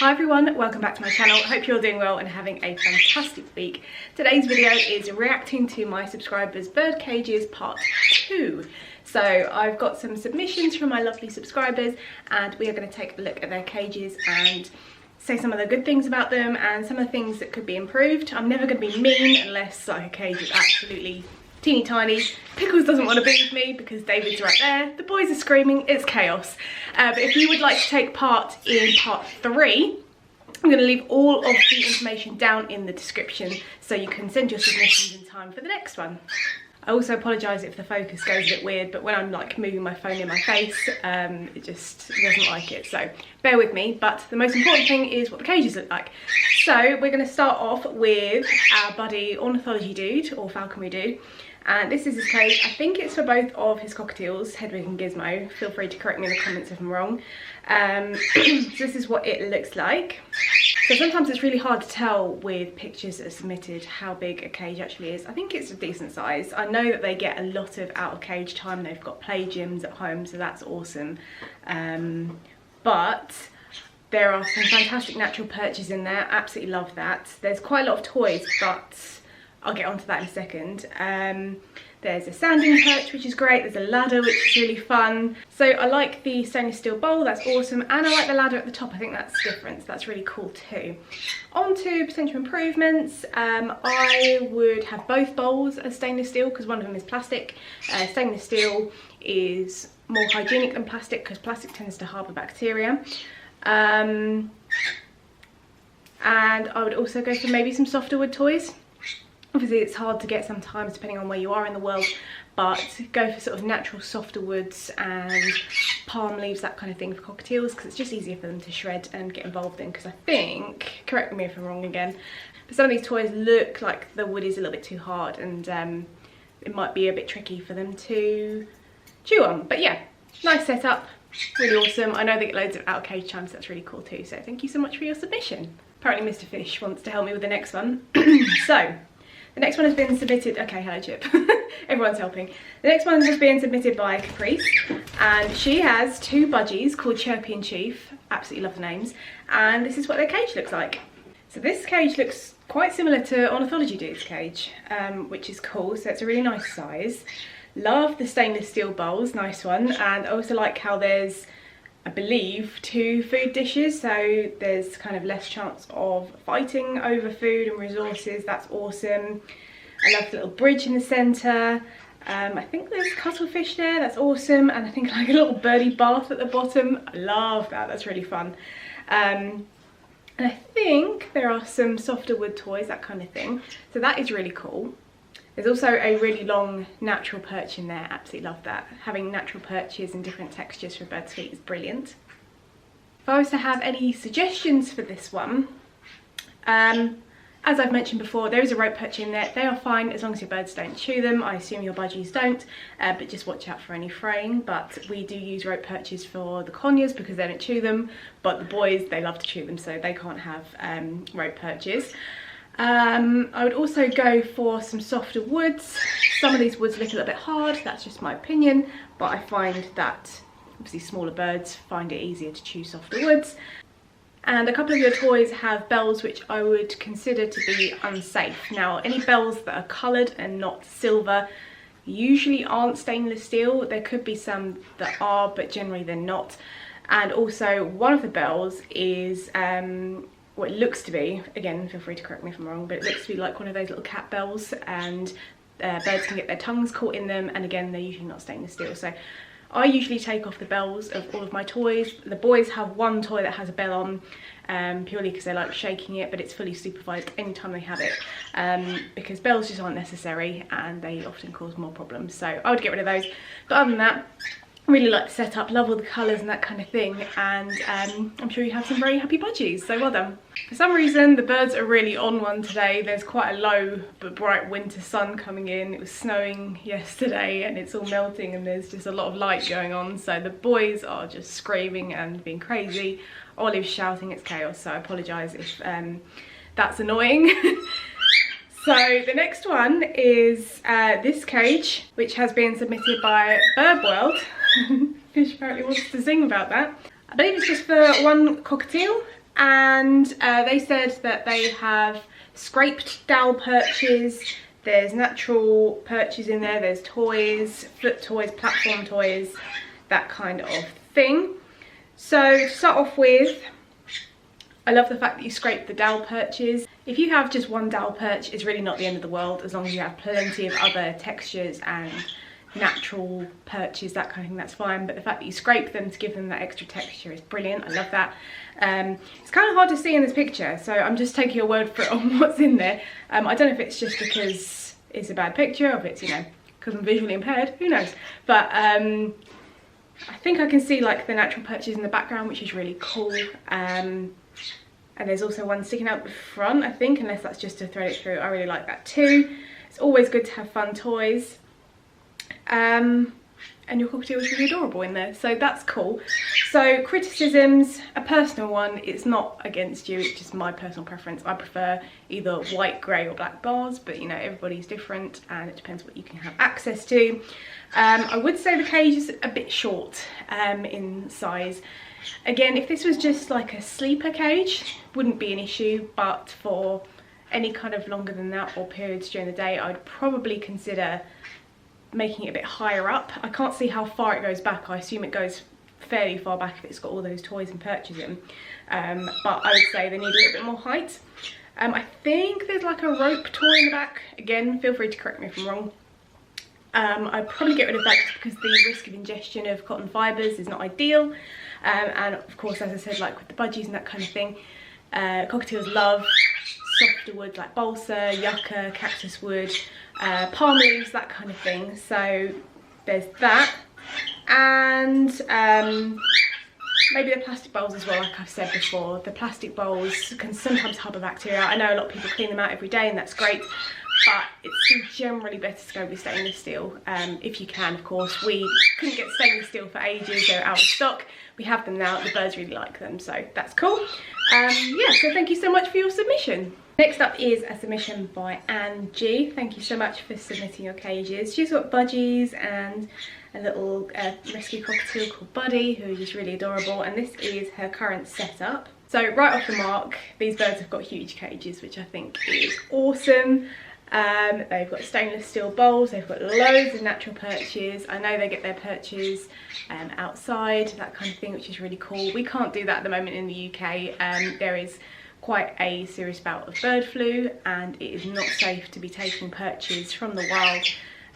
Hi everyone, welcome back to my channel. Hope you're doing well and having a fantastic week. Today's video is reacting to my subscribers' bird cages part 2. So I've got some submissions from my lovely subscribers and we are going to take a look at their cages and say some of the good things about them and some of the things that could be improved. I'm never going to be mean unless like a cage is absolutely teeny tiny. Pickles doesn't want to be with me because David's right there. The boys are screaming, it's chaos. But if you would like to take part in part 3, I'm going to leave all of the information down in the description so you can send your submissions in time for the next one. I also apologise if the focus goes a bit weird, but when I'm like moving my phone in my face, it just doesn't like it, so bear with me. But the most important thing is what the cages look like. So we're going to start off with our buddy ornithology dude, or falconry dude. And this is his cage. I think it's for both of his cockatiels, Hedwig and Gizmo. Feel free to correct me in the comments if I'm wrong. So this is what it looks like. So sometimes it's really hard to tell with pictures that are submitted how big a cage actually is. I think it's a decent size. I know that they get a lot of out of cage time. They've got play gyms at home, so that's awesome. But there are some fantastic natural perches in there. Absolutely love that. There's quite a lot of toys, but I'll get onto that in a second. There's a sanding perch, which is great. There's a ladder, which is really fun. So I like the stainless steel bowl, that's awesome. And I like the ladder at the top, I think that's different. So that's really cool too. On to potential improvements. I would have both bowls as stainless steel because one of them is plastic. Stainless steel is more hygienic than plastic because plastic tends to harbour bacteria. And I would also go for maybe some softer wood toys. Obviously it's hard to get sometimes depending on where you are in the world, but go for sort of natural softer woods and palm leaves, that kind of thing for cockatiels, because it's just easier for them to shred and get involved in. Because I think, correct me if I'm wrong again, but some of these toys look like the wood is a little bit too hard and it might be a bit tricky for them to chew on. But yeah, nice setup, really awesome. I know they get loads of out of cage time, so that's really cool too. So thank you so much for your submission. Apparently Mr. Fish wants to help me with the next one. So the next one has been submitted, okay, hello Chip, everyone's helping. The next one has been submitted by Caprice, and she has 2 budgies called Chirpy and Chief, absolutely love the names, and this is what their cage looks like. So this cage looks quite similar to Ornithology Dude's cage, which is cool, so it's a really nice size. Love the stainless steel bowls, nice one, and I also like how there's, I believe, 2 food dishes, so there's kind of less chance of fighting over food and resources. That's awesome. I love the little bridge in the centre. I think there's cuttlefish there, that's awesome, and I think like a little birdie bath at the bottom. I love that, that's really fun. And I think there are some softer wood toys, that kind of thing, so that is really cool. There's also a really long natural perch in there, absolutely love that. Having natural perches and different textures for birds' feet is brilliant. If I was to have any suggestions for this one, as I've mentioned before, there is a rope perch in there. They are fine as long as your birds don't chew them. I assume your budgies don't, but just watch out for any fraying. But we do use rope perches for the conures because they don't chew them, but the boys, they love to chew them, so they can't have rope perches. I would also go for some softer woods. Some of these woods look a little bit hard, that's just my opinion, but I find that obviously smaller birds find it easier to chew softer woods. And a couple of your toys have bells which I would consider to be unsafe. Now, any bells that are coloured and not silver usually aren't stainless steel. There could be some that are, but generally they're not. And also one of the bells is what it looks to be, again feel free to correct me if I'm wrong, but it looks to be like one of those little cat bells, and birds can get their tongues caught in them, and again they're usually not stainless steel. So I usually take off the bells of all of my toys. The boys have one toy that has a bell on, purely because they like shaking it, but it's fully supervised anytime they have it, because bells just aren't necessary and they often cause more problems. So I would get rid of those. But other than that, really like the setup, love all the colours and that kind of thing, and I'm sure you have some very happy budgies, so well done. For some reason the birds are really on one today. There's quite a low but bright winter sun coming in. It was snowing yesterday and it's all melting and there's just a lot of light going on, so the boys are just screaming and being crazy. Olive's shouting, it's chaos, so I apologise if that's annoying. So the next one is this cage, which has been submitted by BirdWorld. Fish apparently wants to sing about that. I believe it's just for one cockatiel, And they said that they have scraped dowel perches, there's natural perches in there, there's toys, foot toys, platform toys, that kind of thing. So to start off with, I love the fact that you scrape the dowel perches. If you have just one dowel perch, it's really not the end of the world, as long as you have plenty of other textures and natural perches, that kind of thing, that's fine. But the fact that you scrape them to give them that extra texture is brilliant. I love that. It's kind of hard to see in this picture, so I'm just taking your word for it on what's in there. I don't know if it's just because it's a bad picture, or if it's, you know, because I'm visually impaired, who knows. But I think I can see like the natural perches in the background, which is really cool. And there's also one sticking out the front, I think, unless that's just to thread it through. I really like that too. It's always good to have fun toys. And your cockatiel is really adorable in there, so that's cool. So criticisms, a personal one, it's not against you, it's just my personal preference. I prefer either white, grey or black bars, but you know, everybody's different and it depends what you can have access to. I would say the cage is a bit short in size. Again, if this was just like a sleeper cage, wouldn't be an issue, but for any kind of longer than that or periods during the day, I'd probably consider making it a bit higher up. I can't see how far it goes back. I assume it goes fairly far back if it's got all those toys and perches in. But I would say they need a little bit more height. I think there's like a rope toy in the back. Again, feel free to correct me if I'm wrong. I'd probably get rid of that just because the risk of ingestion of cotton fibres is not ideal. And of course, as I said, like with the budgies and that kind of thing, cockatiels love softer wood like balsa, yucca, cactus wood, palm leaves, that kind of thing. So there's that. And maybe the plastic bowls as well, like I've said before. The plastic bowls can sometimes harbour bacteria. I know a lot of people clean them out every day and that's great, but it's still generally better to go with stainless steel, if you can, of course. We couldn't get stainless steel for ages, they're out of stock. We have them now, the birds really like them, so that's cool. Yeah, so thank you so much for your submission. Next up is a submission by Angie. Thank you so much for submitting your cages. She's got budgies and a little rescue cockatiel called Buddy, who is just really adorable, and this is her current setup. So right off the mark, these birds have got huge cages, which I think is awesome. They've got stainless steel bowls, they've got loads of natural perches. I know they get their perches outside, that kind of thing, which is really cool. We can't do that at the moment in the UK. There is quite a serious bout of bird flu, and it is not safe to be taking perches from the wild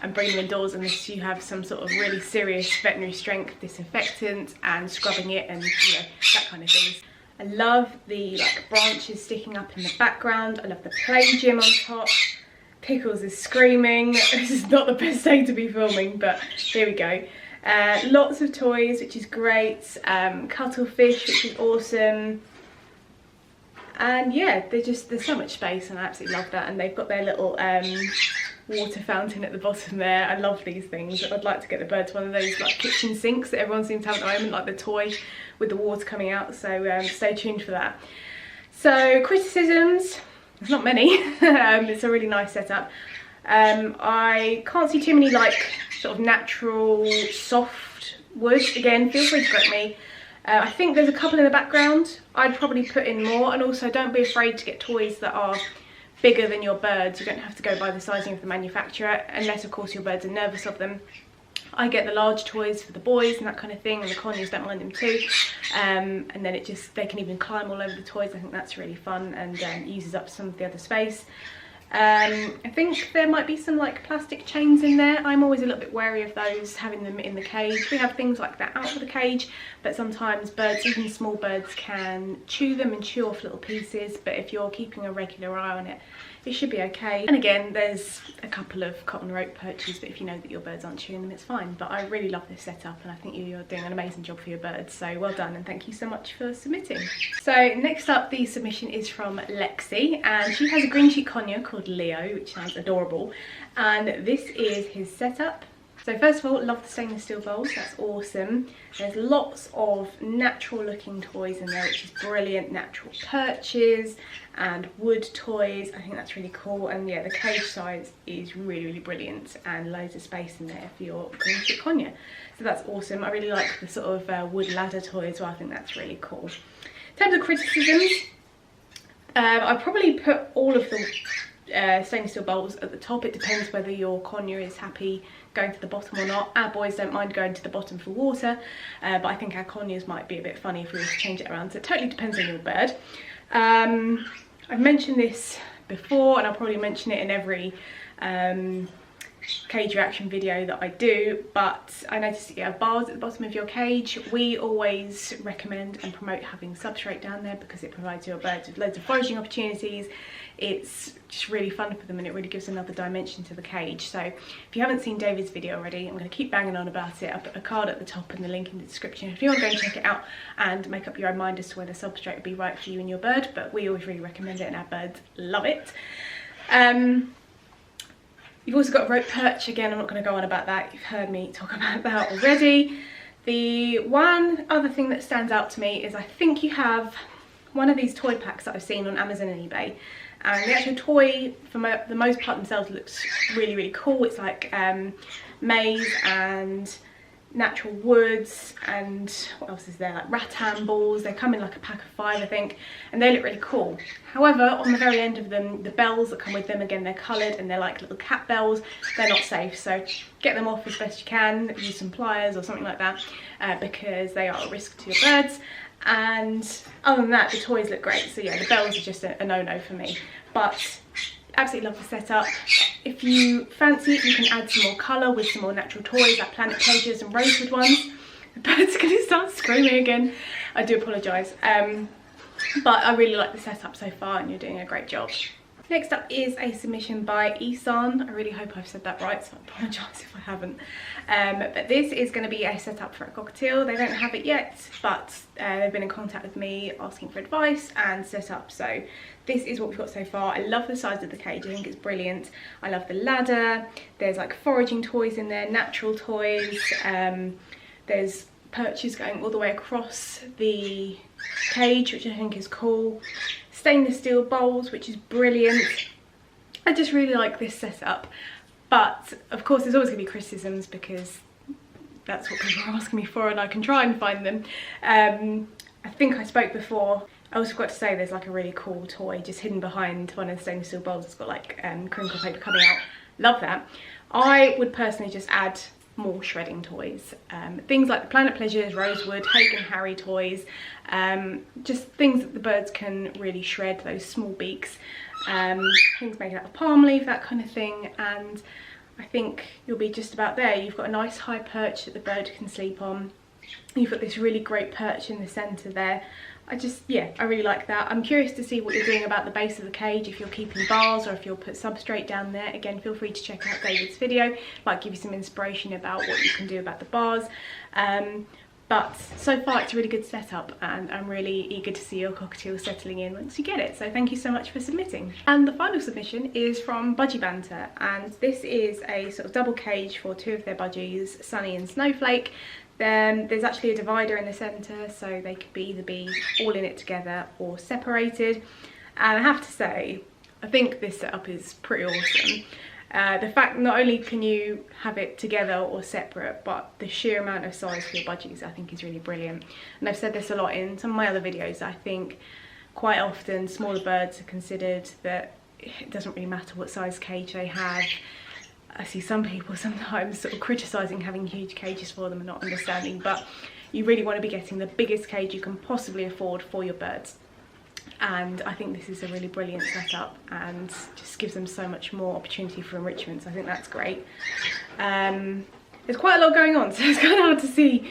and bring them indoors unless you have some sort of really serious veterinary strength disinfectant and scrubbing it and, you know, that kind of thing. I love the like branches sticking up in the background. I love the play gym on top. Pickles is screaming. This is not the best day to be filming, but here we go. Lots of toys, which is great. Cuttlefish, which is awesome. And yeah, there's so much space and I absolutely love that. And they've got their little water fountain at the bottom there. I love these things. I'd like to get the birds one of those like kitchen sinks that everyone seems to have at the moment, like the toy with the water coming out. So stay tuned for that. So criticisms, there's not many. It's a really nice setup. I can't see too many like sort of natural soft wood. Again, feel free to correct me. I think there's a couple in the background. I'd probably put in more, and also don't be afraid to get toys that are bigger than your birds. You don't have to go by the sizing of the manufacturer, unless of course your birds are nervous of them. I get the large toys for the boys and that kind of thing, and the conures don't mind them too. And then they can even climb all over the toys. I think that's really fun and uses up some of the other space. I think there might be some like plastic chains in there. I'm always a little bit wary of those, having them in the cage. We have things like that out of the cage, but sometimes birds, even small birds, can chew them and chew off little pieces. But if you're keeping a regular eye on it, it should be okay. And again, there's a couple of cotton rope perches, but if you know that your birds aren't chewing them, it's fine. But I really love this setup, and I think you're doing an amazing job for your birds, so well done, and thank you so much for submitting. So next up, the submission is from Lexi, and she has a green cheek conure called Leo, which sounds adorable, and this is his setup. So first of all, love the stainless steel bowls, that's awesome. There's lots of natural looking toys in there, which is brilliant. Natural perches and wood toys, I think that's really cool. And yeah, the cage size is really, really brilliant, and loads of space in there for your green cheek conure. So that's awesome. I really like the sort of wood ladder toy as well, I think that's really cool. In terms of criticisms, I probably put all of the stainless steel bowls at the top. It depends whether your conure is happy going to the bottom or not. Our boys don't mind going to the bottom for water, but I think our conures might be a bit funny if we were to change it around, so it totally depends on your bird. I've mentioned this before, and I'll probably mention it in every cage reaction video that I do, but I noticed that you have bars at the bottom of your cage. We always recommend and promote having substrate down there because it provides your birds with loads of foraging opportunities. It's just really fun for them, and it really gives another dimension to the cage. So if you haven't seen David's video already, I'm going to keep banging on about it. I'll put a card at the top and the link in the description if you want to go and check it out and make up your own mind as to whether substrate would be right for you and your bird, but we always really recommend it and our birds love it. You've also got a rope perch. Again, I'm not going to go on about that. You've heard me talk about that already. The one other thing that stands out to me is I think you have one of these toy packs that I've seen on Amazon and eBay. And the actual toy, for the most part themselves, looks really, really cool. It's like maize and natural woods and what else is there, like rattan balls. They come in like a pack of 5, I think, and they look really cool. However, on the very end of them, the bells that come with them, again, they're coloured and they're like little cat bells. They're not safe, so get them off as best you can. Use some pliers or something like that, because they are a risk to your birds. And other than that, the toys look great. So yeah, the bells are just a no-no for me, but absolutely love the setup. If you fancy it, you can add some more colour with some more natural toys like planet pleasures and rosewood ones. The birds are going to start screaming again. I do apologise, but I really like the setup so far, and you're doing a great job. Next up is a submission by Issan. I really hope I've said that right, so I apologise if I haven't. But this is going to be a setup for a cockatiel. They don't have it yet, but they've been in contact with me asking for advice and setup. So this is what we've got so far. I love the size of the cage. I think it's brilliant. I love the ladder. There's like foraging toys in there, natural toys. There's perches going all the way across the cage, which I think is cool. Stainless steel bowls, which is brilliant. I just really like this setup, but of course there's always going to be criticisms because that's what people are asking me for, and I can try and find them. I think I spoke before. I also forgot to say there's like a really cool toy just hidden behind one of the stainless steel bowls. It's got like crinkle paper coming out. Love that. I would personally just add more shredding toys, things like the Planet Pleasures, Rosewood, Hagen Harry toys, just things that the birds can really shred, those small beaks, things made out of palm leaf, that kind of thing, and I think you'll be just about there. You've got a nice high perch that the bird can sleep on. You've got this really great perch in the centre there. I really like that. I'm curious to see what you're doing about the base of the cage, if you're keeping bars or if you'll put substrate down there. Again, feel free to check out David's video. Might give you some inspiration about what you can do about the bars. But so far it's a really good setup, and I'm really eager to see your cockatiel settling in once you get it. So thank you so much for submitting. And the final submission is from Budgie Banter, and this is a sort of double cage for 2 of their budgies, Sunny and Snowflake. Then there's actually a divider in the centre, so they could either be all in it together or separated. And I have to say, I think this setup is pretty awesome. The fact not only can you have it together or separate, but the sheer amount of size for your budgies I think is really brilliant. And I've said this a lot in some of my other videos. I think quite often smaller birds are considered that it doesn't really matter what size cage they have. I see some people sometimes sort of criticising having huge cages for them and not understanding, but you really want to be getting the biggest cage you can possibly afford for your birds. And I think this is a really brilliant setup and just gives them so much more opportunity for enrichment, so I think that's great. There's quite a lot going on, so it's kind of hard to see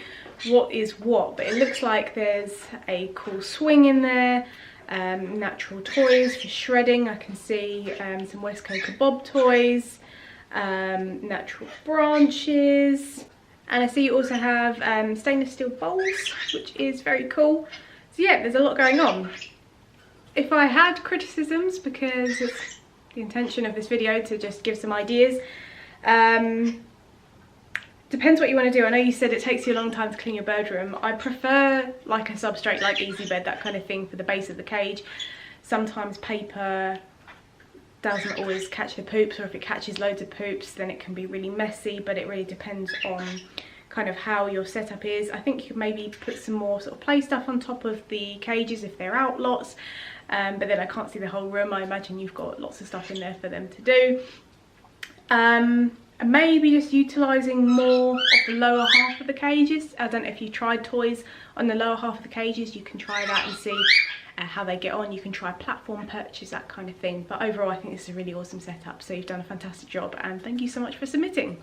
what is what, but it looks like there's a cool swing in there, natural toys for shredding. I can see some West Coast Bob toys, natural branches, and I see you also have stainless steel bowls, which is very cool. So yeah, there's a lot going on. If I had criticisms, because it's the intention of this video to just give some ideas, depends what you want to do. I know you said it takes you a long time to clean your bird room. I prefer like a substrate like Easy Bed, that kind of thing, for the base of the cage. Sometimes paper doesn't always catch the poops, or if it catches loads of poops then it can be really messy, but it really depends on kind of how your setup is. I think you could maybe put some more sort of play stuff on top of the cages if they're out lots, but then I can't see the whole room. I imagine you've got lots of stuff in there for them to do. And maybe just utilising more of the lower half of the cages. I don't know if you tried toys on the lower half of the cages, you can try that and see how they get on. You can try platform perches, that kind of thing. But overall, I think this is a really awesome setup. So you've done a fantastic job, and thank you so much for submitting.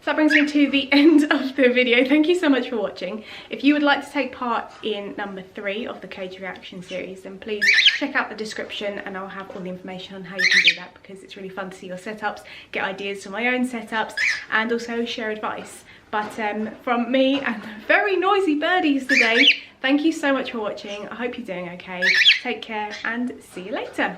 So that brings me to the end of the video. Thank you so much for watching. If you would like to take part in number 3 of the cage reaction series, then please check out the description and I'll have all the information on how you can do that, because it's really fun to see your setups, get ideas for my own setups, and also share advice. But from me and the very noisy birdies today, thank you so much for watching. I hope you're doing okay. Take care and see you later.